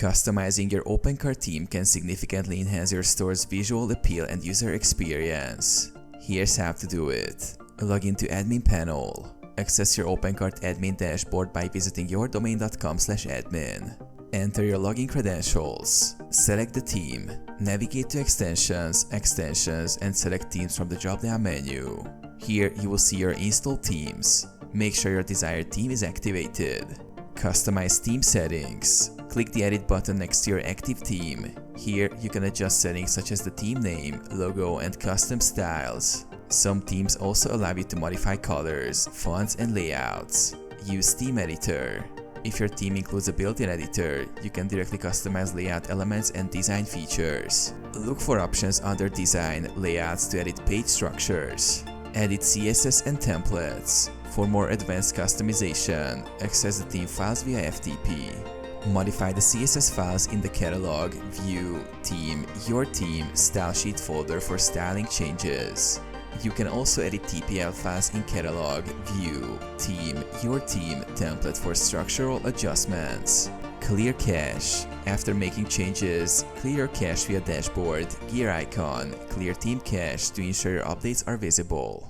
Customizing your OpenCart theme can significantly enhance your store's visual appeal and user experience. Here's how to do it. Log into Admin Panel. Access your OpenCart admin dashboard by visiting yourdomain.com/admin. Enter your login credentials. Select the theme. Navigate to Extensions, and select Themes from the drop-down menu. Here you will see your installed themes. Make sure your desired theme is activated. Customize theme settings. Click the Edit button next to your active theme. Here you can adjust settings such as the theme name, logo, and custom styles. Some themes also allow you to modify colors, fonts, and layouts. Use Theme Editor. If your theme includes a built-in editor, you can directly customize layout elements and design features. Look for options under Design, Layouts to edit page structures. Edit CSS and templates. For more advanced customization, access the theme files via FTP. Modify the CSS files in the Catalog, View, Theme, Your Theme, Style Sheet folder for styling changes. You can also edit TPL files in Catalog, View, Theme, Your Theme, Template for structural adjustments. Clear cache. After making changes, clear your cache via Dashboard, Gear icon, Clear Theme Cache to ensure your updates are visible.